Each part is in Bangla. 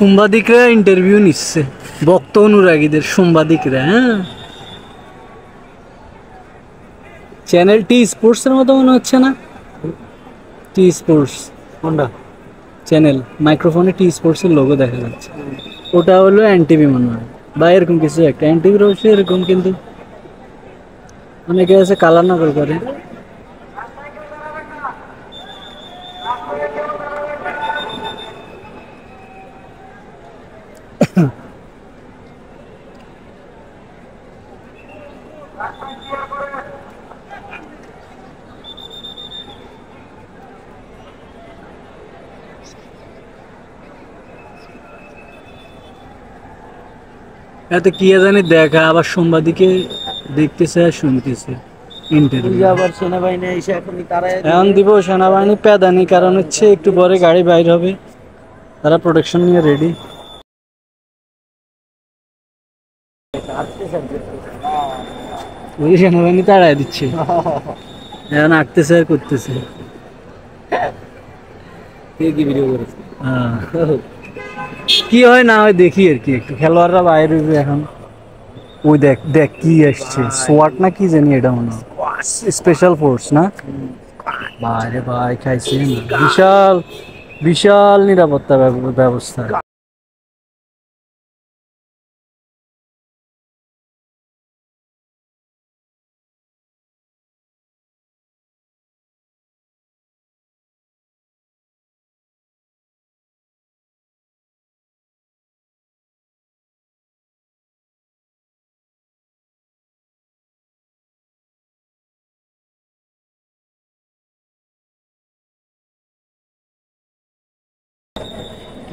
সাংবাদিকরা ইন্টারভিউ নিচ্ছে, ভক্ত অনুরাগীদের সাংবাদিকরা। হ্যাঁ, চ্যানেল টি স্পোর্টস এর মতো মনে হচ্ছে না? টি স্পোর্টস কোনটা চ্যানেল? মাইক্রোফোনে টি স্পোর্টস এর লোগো দেখা যাচ্ছে। ওটা হলো এনটিভি মনে হয়, বা এরকম কিছু একটা। এনটিভির অবশ্যই এরকম, কিন্তু অনেকে আছে কালার নকল করে। এত কি জানি দেখা, আবার সাংবাদিকে দেখতেছে আর শুনতেছে ইন্টারভিউ। আবার সেনাবাহিনী এসে এখন দিব সেনাবাহিনী প্যাদানি, কারণ হচ্ছে একটু পরে গাড়ি বাইর হবে, তারা প্রোটেকশন নিয়ে রেডি। ওই সেনাবাহিনী তাড়াই দিচ্ছে, এখন আঁকতেছে আর করতেছে। কি ভিডিও করেছে? কি হয় না হয় দেখি আর কি, একটু খেলোয়াড়রা বাইরে এখন। ওই দেখ দেখ কি আসছে, সোয়াট না কি জানি এটা, মনে হয় স্পেশাল ফোর্স না? বাইরে ভাই খাইছে, বিশাল বিশাল নিরাপত্তা ব্যবস্থা।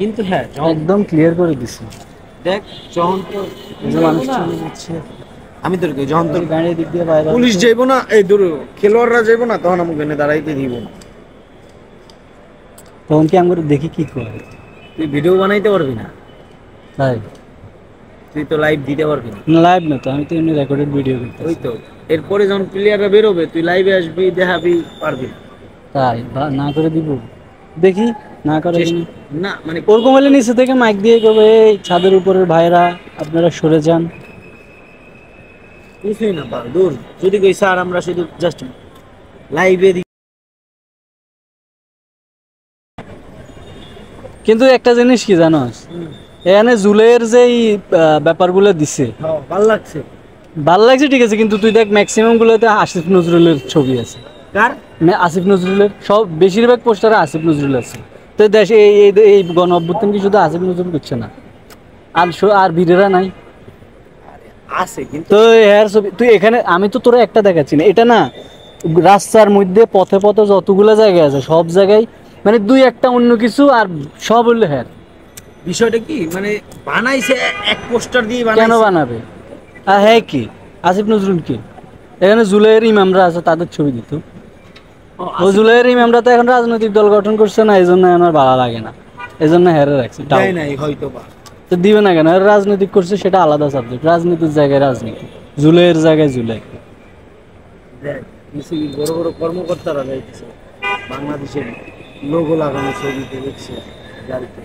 কিন্তু হ্যাঁ, একদম ক্লিয়ার করে দিছি। দেখ যখন তো মানুষ চলে যাচ্ছে, আমি তোর যখন তোর গাড়ির দিক দিয়ে বাইরে পুলিশ যাইবো না, এই ধরো খেলোয়াড়রা যাইবো না, তখন আমাকে এনে দাঁড়াইতে দিব। তখন কি আমরা দেখি কি করে। তুই ভিডিও বানাইতে পারবি না, তাই তুই তো লাইভ দিতে পারবি না। লাইভ না তো, আমি তো এমনি রেকর্ডেড ভিডিও করতে। ওই তো, এরপরে যখন প্লেয়াররা বেরোবে তুই লাইভে আসবি, দেখাবি, পারবি না। তাই না করে দিব, দেখি না করে না মানে ওরকম হলে নিচে থেকে মাইক দিয়ে কবে, এই ছাদের উপরের ভাইরা আপনারা সরে যান। কিছুই না পার দূর, যদি কই স্যার আমরা শুধু জাস্ট লাইভে দিই। কিন্তু একটা জিনিস কি জানোস, এখানে জুলের যে ব্যাপারগুলো দিছে ভাল লাগছে, ভাল লাগছে, ঠিক আছে, কিন্তু তুই দেখ ম্যাক্সিমাম গুলোতে আসিফ নজরুলের ছবি আছে। কার? আসিফ নজরুলের, সব বেশিরভাগ পোস্টারে আসিফ নজরুল আছে। তো দেশে এই গণ অভ্যুত্থান কি শুধু আসিফ নজরুল করছে না, আর বীরেরা নাই আছে? কিন্তু তো এর ছবি তুই এখানে, আমি তো তোরা একটা দেখাচ্ছি না, এটা না রাস্তার মধ্যে পথে পথে যতগুলো জায়গা আছে সব জায়গায় মানে দুই একটা অন্য কিছু, আর সব হইলো হ্যাঁ। বিষয়টা কি মানে বানাইছে এক পোস্টার দিয়ে কেন বানাইছে? বানাবে? আর হ্যাঁ কি আসিফ নজরুল কি, এখানে জুলাইয়ের ইমামরা আছে, তাদের ছবি দিত। ও জুলাইয়ের ইমামরা তো এখন রাজনৈতিক দল গঠন করছে না, এই জন্য আমার ভালো লাগে না, এই জন্য হেরে রাখছে। নাই হয়তো বা তো দিবে না কেন, রাজনৈতিক করছে সেটা আলাদা সাবজেক্ট, রাজনীতির জায়গায় রাজনীতি, জুলাইয়ের জায়গায় জুলাই। দেখ বড় বড় কর্মকর্তারা যাইতেছে, বাংলাদেশের লোগো লাগানো ছবিতে দেখছে গাড়িতে।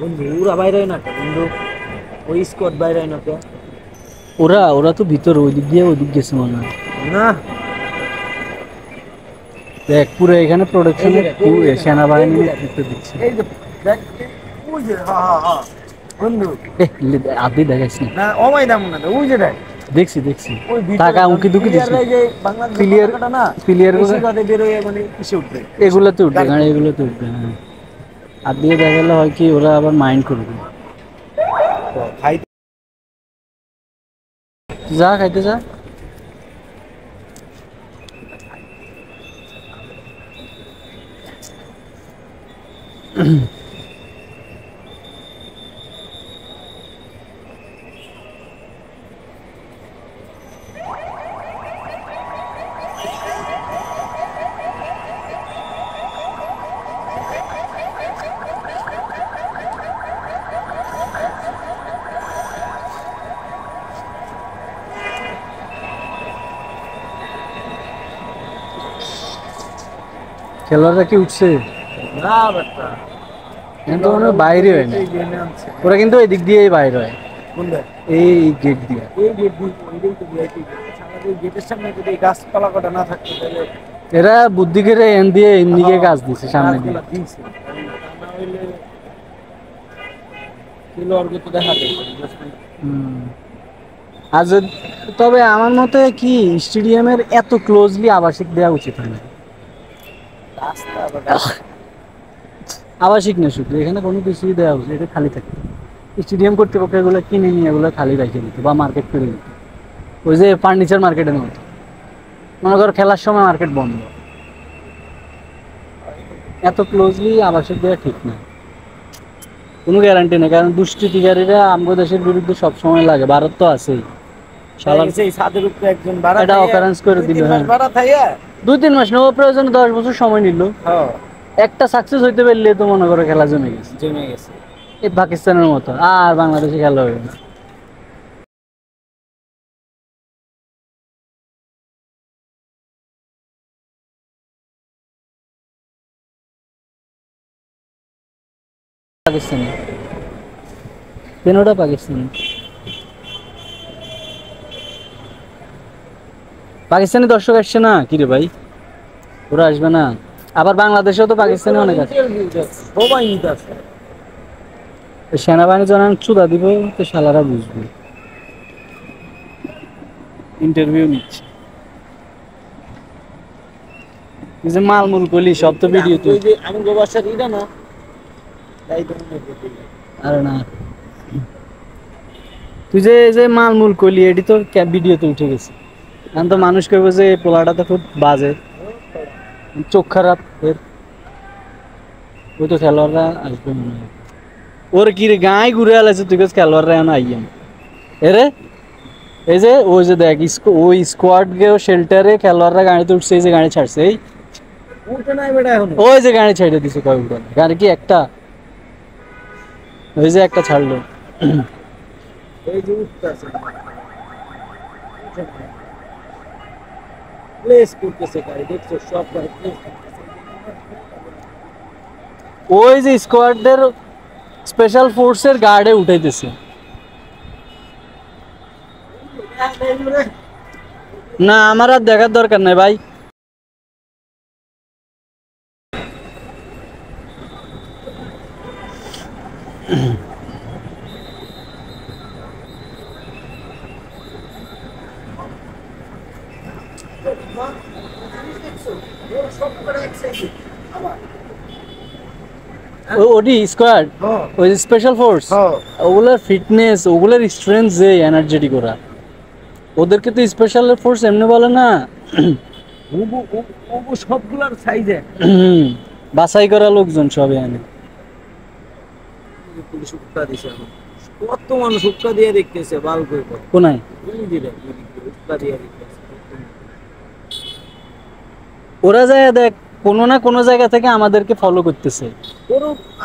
বন্ধু ওরা বাইরে হয় না কে বন্ধু, ওই স্কোয়াড বাইরে হয় না কে? ওরা তো ভিতর ওই দিক দিয়ে ওই দিক গেছে মনে হয় না। দেখ পুরো এখানে প্রোডাকশনের সেনাবাহিনী নেতৃত্ব দিচ্ছে। এই যে দেখ ওই যে বন্ধু আপনি দেখাইস না ওমাই দাম না, ওই যে দেখ দেখছি টাকা উঁকি দুকি দিচ্ছি, এগুলোতে উঠবে গাড়ি, এগুলোতে উঠবে। হ্যাঁ, আর দিয়ে দেখালে হয় কি ওরা আবার মাইন্ড করবে। যা খাইতে যা। খেলোয়াড়রা কি উঠছে? না বেটা, কিন্তু মনে হয় বাইরে হয় না, এই জেনে আনছে ওরা কিন্তু এই দিক দিয়েই বাইরে হয়, কোনটা এই গেট দিয়ে। এই গেট দিয়ে এটাই তো ভিআইপি গেট আমাদের গেটের সামনে যদি এই গাছপালা কটা না থাকতো তাহলে এরা বুদ্ধি করে এন দিয়ে এদিকে গাছ দিছে সামনে দিয়ে। গাছগুলা দিয়েছে তা না হইলে কিলো অর্ঘ তো দেখা যায় হুম। আর তবে আমার মতে কি স্টেডিয়ামের এত ক্লোজলি আবাসিক দেওয়া উচিত হয় না। রাস্তা আবার আবাসিক না শুধু, এখানে কোনো কিছুই দেওয়া উচিত, এটা খালি থাকে। স্টেডিয়াম কর্তৃপক্ষ এগুলো কিনে নিয়ে এগুলো খালি রেখে দিত বা মার্কেট করে দিত, ওই যে ফার্নিচার মার্কেটের মতো। মনে করো খেলার সময় মার্কেট বন্ধ, এত ক্লোজলি আবাসিক দেওয়া ঠিক না, কোনো গ্যারান্টি নেই। কারণ দুষ্কৃতিকারীরা আমগো দেশের বিরুদ্ধে সবসময় লাগে, ভারত তো আছেই। শালার সেই ছাদের উপরে একজন ভাড়া এটা occurrence করে দিল, হ্যাঁ। ভাড়া থাইয়া 2-3 মাস নেওয়া প্রয়োজন, 10 বছর সময় নিল, হ্যাঁ একটা সাকসেস হইতে পারলে তো মনে করো খেলা জমে গেছে। জমে গেছে এই পাকিস্তানের মতো আর বাংলাদেশে খেলা হবে না। পাকিস্তানি কেনটা পাকিস্তানি, পাকিস্তানি দর্শক আসছে না কি রে ভাই, ওরা আসবে না। আবার বাংলাদেশেও তো পাকিস্তানি অনেক আছে, সবাই নিতে আছে সেনাবাহিনী জানান চুদা দিব তো শালারা বুঝবে। ইন্টারভিউ নিচ্ছে, এই যে মালমুল কলি সব তো ভিডিও তুই। ওই যে আমি গোবাসার ইটা না তাই তো মনে হয় আরে না, তুই যে এই যে মালমুল কলি এটি তো ভিডিওতে উঠে গেছে, এখন তো মানুষ কইব যে এই পোলাটা তো খুব বাজে, চোখ খারাপ এর, ওই তো খেলোয়াড়রা আসবে মনে হয়। ওর কি রে গায়ে ঘুরে আলাইছে, তুই কাছে খেলোয়াড়রা এখন আইয়েন এরে, এই যে ওই যে দেখ ওই স্কোয়াড গেও শেল্টারে খেলোয়াড়রা গাড়িতে উঠছে, এই যে গাড়ি ছাড়ছে, এই উঠে নাই বেটা এখন ওই যে গাড়ি ছেড়ে দিছে কয় উঠে, গাড়ি কি একটা, ওই যে একটা ছাড়লো। এই যে উঠতে আছে প্লেস করতেছে গাড়ি দেখছো সব গাড়ি প্লেস করতেছে ওই যে স্কোয়াডদের স্পেশাল ফোর্সের গার্ডে উঠাইতেছে। না আমার আর দেখার দরকার নাই ভাই। ওটি স্কোয়াড, ওই স্পেশাল ফোর্স, ওগুলোর ফিটনেস, ওগুলোর স্ট্রেংথ, যে এনার্জেটিক ওরা, ওদেরকে তো স্পেশাল ফোর্স এমনি বলে না। সবগুলার সাইজে বাছাই করা লোকজন সব এখানে। পুলিশ উৎকা দিছে এখন কত মানুষ উৎকা দিয়ে দেখতেছে বাল করে কোনায় উৎকা দিয়ে দেখতেছে ওরা যায় দেখ কোনো না কোনো জায়গা থেকে আমাদেরকে ফলো করতেছে,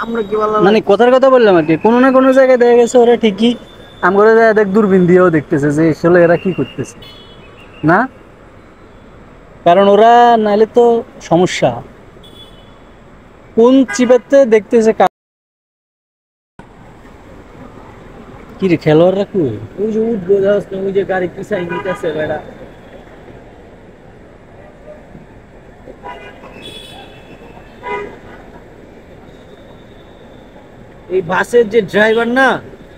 আমরা কি বললাম মানে কথার কথা বললাম আর কি, কোনো না কোনো জায়গায় দেখা গেছে ওরা ঠিকই আমরা যায় দেখ দূরবীন দিয়েও দেখতেছে যে আসলে এরা কি করতেছে না, কারণ ওরা নাইলে তো সমস্যা। কোন চিপাতে দেখতেছে কি রে খেলোয়াড়রা কি ওই যে উঠবো ওই যে গাড়ি পিছাই নিতেছে বেড়া এই বাসের যে ড্রাইভার না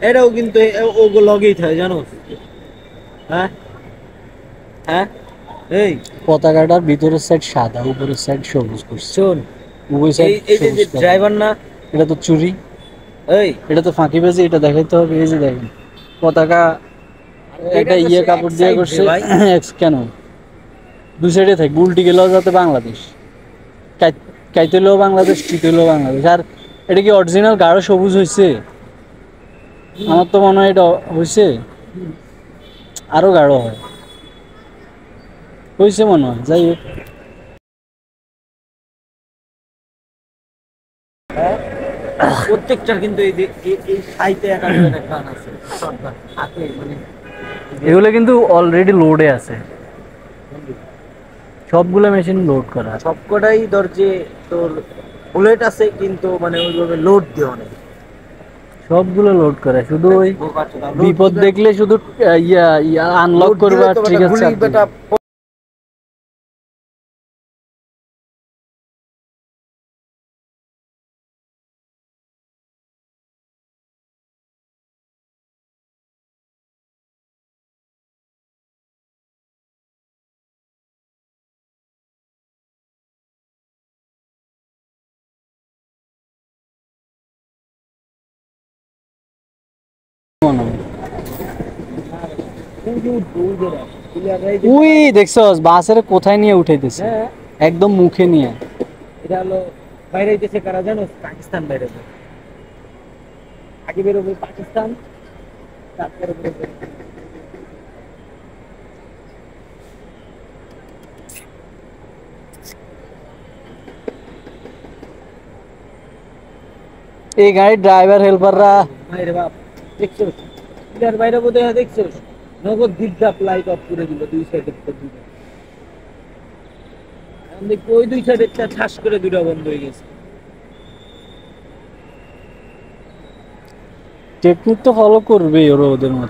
এরাও কিন্তু ওগো লগেই থাকে জানো, হ্যাঁ হ্যাঁ এই পতাকাটার ভিতরের সাইড সাদা, উপরের সাইড সবুজ করছে, শোন উভয় সাইড এই যে ড্রাইভার না, এটা তো চুরি, এই এটা তো ফাঁকিবাজি, এটা দেখাইতে হবে। এই যে দেখেন পতাকা, এটা এটা তো ইয়ে সে কাপড় এক দিয়ে side করছে রে ভাই। কেন দুই সাইডে থাকবে, উল্টি গেলেও যাতে বাংলাদেশ, কাইতেলেও বাংলাদেশ, টিতেলেও বাংলাদেশ। আর এটা কি অরিজিনাল গাঢ় সবুজ হয়েছে? আমার তো মনে হয় এটা হয়েছে আরো গাঢ় হয়, হয়েছে মনে হয়। যাই হোক, প্রত্যেকটার কিন্তু এই সাইতে একটা করে গান আছে সবটা হাতে মানে এগুলো কিন্তু অলরেডি লোডে আছে, সবগুলো মেশিন লোড করা। সবকটাই ধরছে তোর বুলেট আছে কিন্তু মানে ওইভাবে লোড দেওয়া নেই। সবগুলো লোড করে, শুধু ওই লোড বিপদ দিলে- দেখলে শুধু ইয়া ইয়া আনলক লোড করবে দিলে আর তো বেটা ট্রিগার গুলি চাপ বেটা মনে হয়। প্লেয়াররাই যে উই দেখছস বাসের কোথায় নিয়ে উঠাইতেছে, হ্যাঁ একদম মুখে নিয়ে। এটা হলো বাইরে হইতেছে কারা জানো, পাকিস্তান বাইরে হবে। আগে বেরোবে পাকিস্তান, তারপরে বেরোবে এই গাড়ির ড্রাইভার হেল্পাররা বাইরে বাপ। দেখছো প্লেয়ার বাইরে বোধ হয় দেখছো নগদ দিকদাপ লাইট অফ করে দিল দুই সাইডের দুটো। এখন দেখি ওই দুই সাইডের ঠাস করে দুটো বন্ধ হয়ে গেছে। টেকনিক তো ফলো করবে ওরা ওদের মতো।